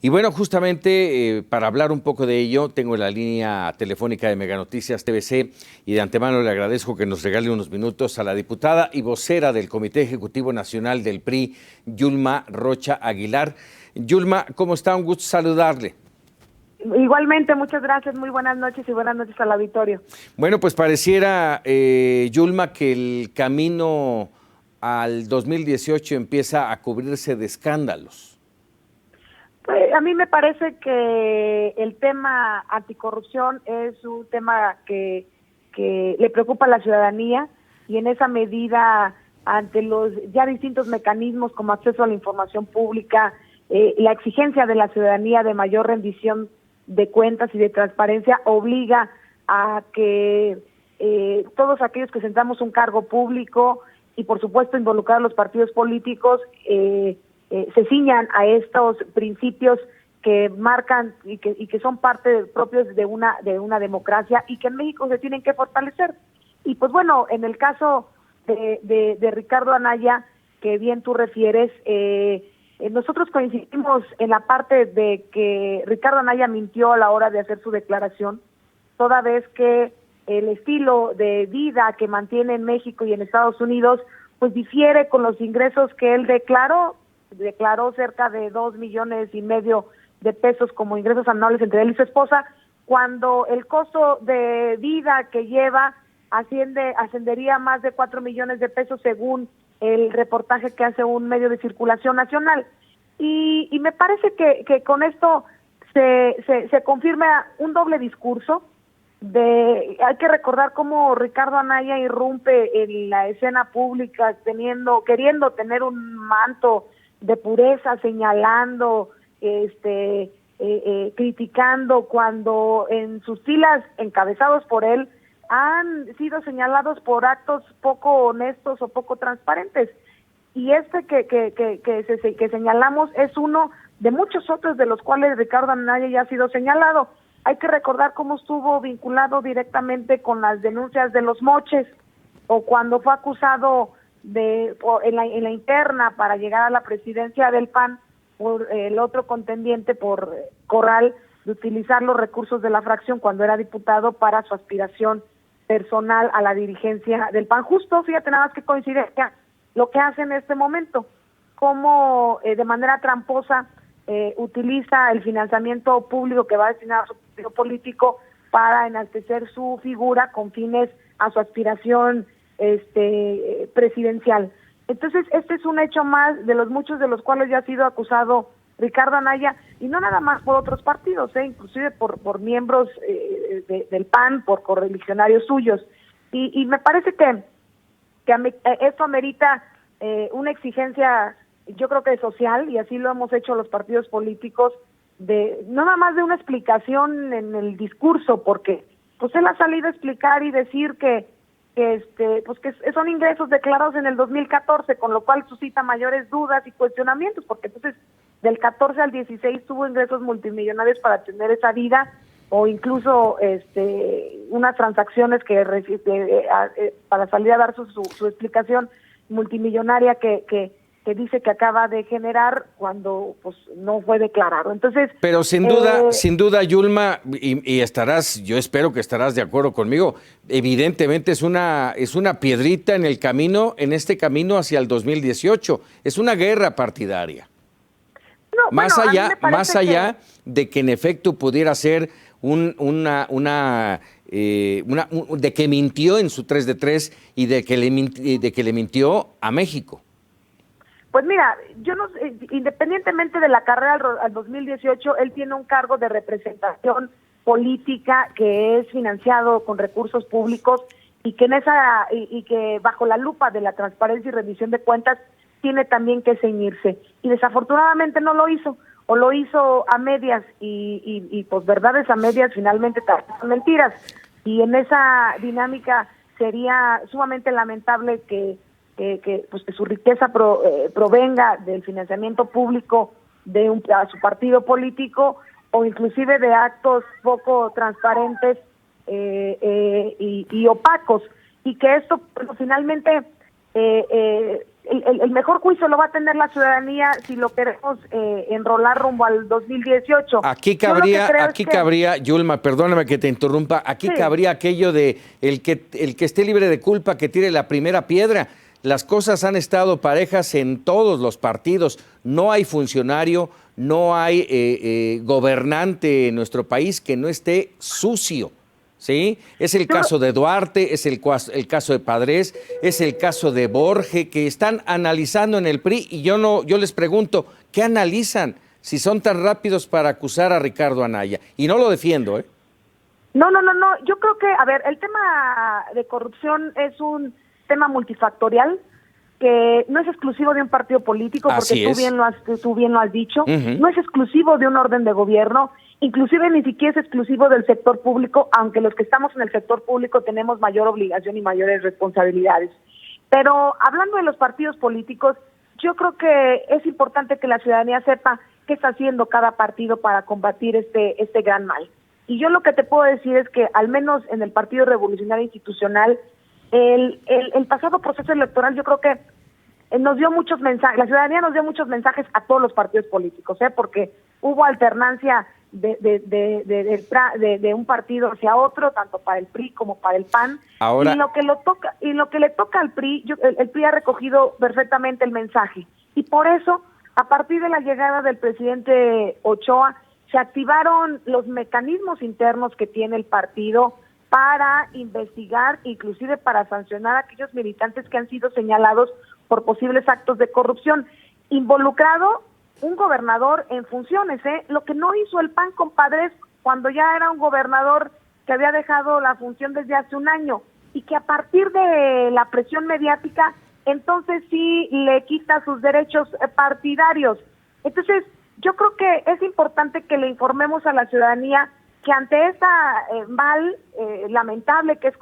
Y bueno, justamente para hablar un poco de ello, tengo la línea telefónica de Mega Noticias TVC y de antemano le agradezco que nos regale unos minutos a la diputada y vocera del Comité Ejecutivo Nacional del PRI, Yulma Rocha Aguilar. Yulma, ¿cómo está? Un gusto saludarle. Igualmente, muchas gracias, muy buenas noches y buenas noches al auditorio. Bueno, pues pareciera, Yulma, que el camino al 2018 empieza a cubrirse de escándalos. Pues, a mí me parece que el tema anticorrupción es un tema que le preocupa a la ciudadanía y en esa medida, ante los ya distintos mecanismos como acceso a la información pública, la exigencia de la ciudadanía de mayor rendición de cuentas y de transparencia obliga a que todos aquellos que sentamos un cargo público y por supuesto involucrar a los partidos políticos se ciñan a estos principios que marcan y que son parte propios de una democracia y que en México se tienen que fortalecer. Y pues bueno, en el caso de Ricardo Anaya, que bien tú refieres, nosotros coincidimos en la parte de que Ricardo Anaya mintió a la hora de hacer su declaración, toda vez que el estilo de vida que mantiene en México y en Estados Unidos pues difiere con los ingresos que él declaró cerca de 2,5 millones de pesos como ingresos anuales entre él y su esposa, cuando el costo de vida que lleva ascendería a más de 4 millones de pesos según el reportaje que hace un medio de circulación nacional. Y me parece que con esto se confirma un doble discurso. Hay que recordar cómo Ricardo Anaya irrumpe en la escena pública queriendo tener un manto de pureza, señalando, criticando, cuando en sus filas encabezados por él han sido señalados por actos poco honestos o poco transparentes. Y que señalamos es uno de muchos otros de los cuales Ricardo Anaya ya ha sido señalado. Hay que recordar cómo estuvo vinculado directamente con las denuncias de los moches, o cuando fue acusado en la interna para llegar a la presidencia del PAN por el otro contendiente, por Corral, de utilizar los recursos de la fracción cuando era diputado para su aspiración personal a la dirigencia del PAN. Justo, fíjate nada más que coincidencia lo que hace en este momento, cómo de manera tramposa utiliza el financiamiento público que va destinado a su partido político para enaltecer su figura con fines a su aspiración presidencial. Entonces, este es un hecho más de los muchos de los cuales ya ha sido acusado Ricardo Anaya, y no nada más por otros partidos, inclusive por miembros del PAN, por correligionarios suyos. Y me parece que esto amerita una exigencia, yo creo que social, y así lo hemos hecho los partidos políticos, no nada más de una explicación en el discurso, porque pues él ha salido a explicar y decir que son ingresos declarados en el 2014, con lo cual suscita mayores dudas y cuestionamientos, porque entonces del 14 al 16 tuvo ingresos multimillonarios para tener esa vida, o incluso unas transacciones para salir a dar su explicación multimillonaria que dice que acaba de generar cuando pues no fue declarado. Entonces, pero sin duda, Yulma, y yo espero que estarás de acuerdo conmigo, evidentemente es una piedrita en el camino, en este camino hacia el 2018. Es una guerra partidaria. No, más allá de que en efecto pudiera ser de que mintió en su 3 de 3 y de que le mintió a México. Pues mira, independientemente de la carrera al 2018, él tiene un cargo de representación política que es financiado con recursos públicos y que bajo la lupa de la transparencia y rendición de cuentas tiene también que ceñirse. Y desafortunadamente no lo hizo, o lo hizo a medias, y pues verdades a medias finalmente son mentiras. Y en esa dinámica sería sumamente lamentable que su riqueza provenga del financiamiento público a su partido político, o inclusive de actos poco transparentes y opacos, y que esto finalmente el mejor juicio lo va a tener la ciudadanía si lo queremos enrolar rumbo al 2018. Aquí cabría, Yulma, perdóname que te interrumpa, aquí sí cabría aquello de el que esté libre de culpa que tire la primera piedra. Las cosas han estado parejas en todos los partidos, no hay funcionario, no hay gobernante en nuestro país que no esté sucio. ¿Sí? Es el caso de Duarte, es el caso de Padres, es el caso de Borge, que están analizando en el PRI, y yo les pregunto, ¿qué analizan si son tan rápidos para acusar a Ricardo Anaya? Y no lo defiendo, ¿eh? No, yo creo que, a ver, el tema de corrupción es un tema multifactorial, que no es exclusivo de un partido político, porque tú bien lo has dicho, no es exclusivo de un orden de gobierno, inclusive ni siquiera es exclusivo del sector público, aunque los que estamos en el sector público tenemos mayor obligación y mayores responsabilidades. Pero hablando de los partidos políticos, yo creo que es importante que la ciudadanía sepa qué está haciendo cada partido para combatir este gran mal. Y yo lo que te puedo decir es que, al menos en el Partido Revolucionario Institucional, el pasado proceso electoral, yo creo que nos dio muchos mensajes, la ciudadanía nos dio muchos mensajes a todos los partidos políticos, porque hubo alternancia de un partido hacia otro, tanto para el PRI como para el PAN. Ahora, y lo que le toca al PRI, el PRI ha recogido perfectamente el mensaje, y por eso, a partir de la llegada del presidente Ochoa, se activaron los mecanismos internos que tiene el partido para investigar, inclusive para sancionar a aquellos militantes que han sido señalados por posibles actos de corrupción, involucrado un gobernador en funciones, lo que no hizo el PAN con Padres cuando ya era un gobernador que había dejado la función desde hace un año, y que a partir de la presión mediática, entonces sí le quita sus derechos partidarios. Entonces, yo creo que es importante que le informemos a la ciudadanía que ante esta mal lamentable que es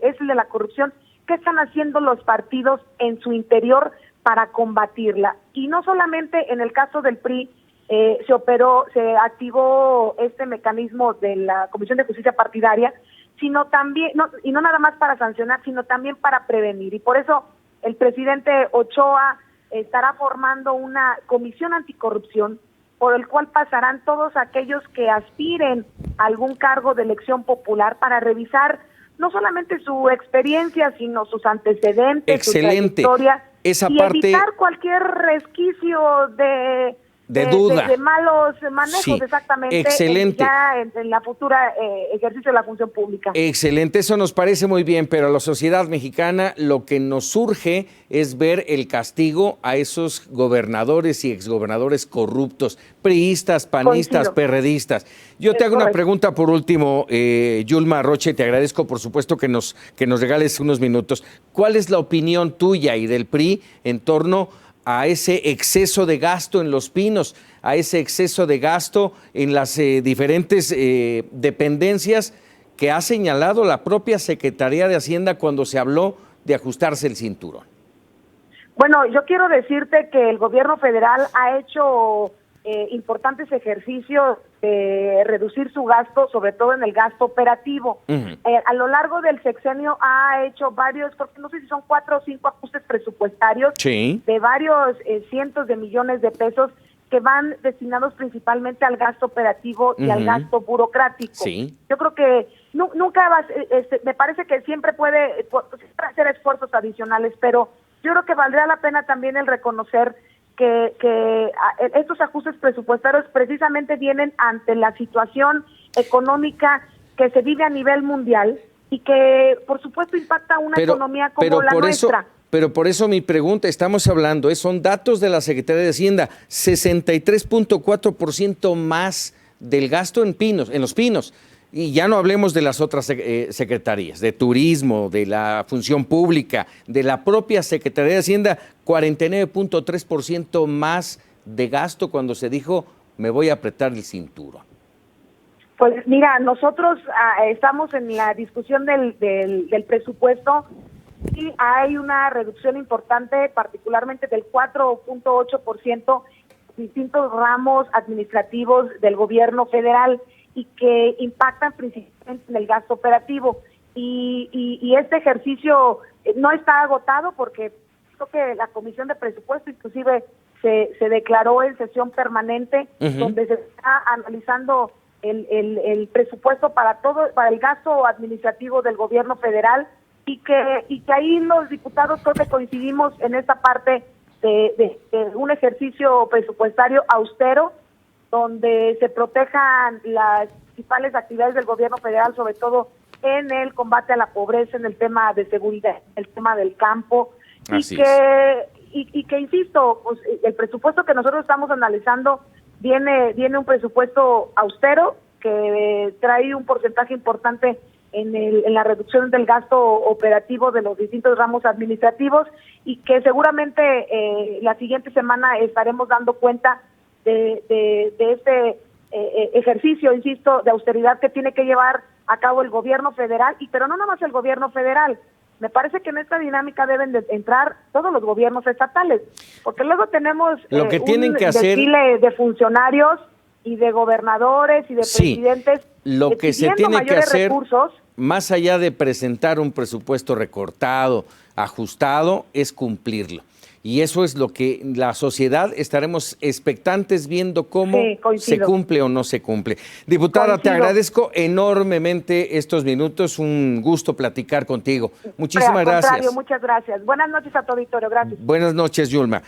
es el de la corrupción, ¿qué están haciendo los partidos en su interior para combatirla? Y no solamente en el caso del PRI se activó este mecanismo de la Comisión de Justicia Partidaria, sino también, no nada más para sancionar, sino también para prevenir. Y por eso el presidente Ochoa estará formando una comisión anticorrupción, por el cual pasarán todos aquellos que aspiren a algún cargo de elección popular para revisar no solamente su experiencia, sino sus antecedentes, su trayectoria, evitar cualquier resquicio de duda, de malos manejos, exactamente, excelente. Ya en la futura ejercicio de la función pública. Excelente, eso nos parece muy bien, pero a la sociedad mexicana lo que nos surge es ver el castigo a esos gobernadores y exgobernadores corruptos, priistas, panistas, perredistas. Yo te hago una pregunta por último, Yulma Roche, te agradezco por supuesto que nos regales unos minutos. ¿Cuál es la opinión tuya y del PRI en torno a ese exceso de gasto en Los Pinos, a ese exceso de gasto en las diferentes dependencias que ha señalado la propia Secretaría de Hacienda cuando se habló de ajustarse el cinturón? Bueno, yo quiero decirte que el gobierno federal ha hecho importantes ejercicios de reducir su gasto, sobre todo en el gasto operativo. A lo largo del sexenio ha hecho varios, porque no sé si son 4 o 5 ajustes presupuestarios de varios cientos de millones de pesos que van destinados principalmente al gasto operativo y al gasto burocrático. Yo creo que nunca me parece que siempre puede hacer esfuerzos adicionales, pero yo creo que valdría la pena también el reconocer que estos ajustes presupuestarios precisamente vienen ante la situación económica que se vive a nivel mundial y que, por supuesto, impacta una economía como la nuestra. Pero por eso mi pregunta, estamos hablando, son datos de la Secretaría de Hacienda, 63.4% más del gasto en Los Pinos. Y ya no hablemos de las otras secretarías, de turismo, de la función pública, de la propia Secretaría de Hacienda, 49.3% más de gasto cuando se dijo, me voy a apretar el cinturón. Pues mira, nosotros estamos en la discusión del presupuesto y hay una reducción importante, particularmente del 4.8% en distintos ramos administrativos del gobierno federal, y que impactan principalmente en el gasto operativo. Y este ejercicio no está agotado porque creo que la Comisión de Presupuesto inclusive se declaró en sesión permanente, donde se está analizando el presupuesto para el gasto administrativo del gobierno federal, y que ahí los diputados creo que coincidimos en esta parte de un ejercicio presupuestario austero, donde se protejan las principales actividades del gobierno federal, sobre todo en el combate a la pobreza, en el tema de seguridad, el tema del campo, y que insisto, pues, el presupuesto que nosotros estamos analizando viene un presupuesto austero que trae un porcentaje importante en la reducción del gasto operativo de los distintos ramos administrativos, y que seguramente la siguiente semana estaremos dando cuenta de este ejercicio, insisto, de austeridad que tiene que llevar a cabo el gobierno federal, pero no nada más el gobierno federal. Me parece que en esta dinámica deben de entrar todos los gobiernos estatales, porque luego tenemos lo que tienen que hacer, desfile de funcionarios y de gobernadores y de presidentes. Lo que se tiene que hacer, recursos, más allá de presentar un presupuesto recortado, ajustado, es cumplirlo. Y eso es lo que la sociedad estaremos expectantes viendo cómo se cumple o no se cumple. Diputada, te agradezco enormemente estos minutos. Un gusto platicar contigo. Muchísimas gracias. Muchas gracias. Buenas noches a tu auditorio. Gracias. Buenas noches, Yulma.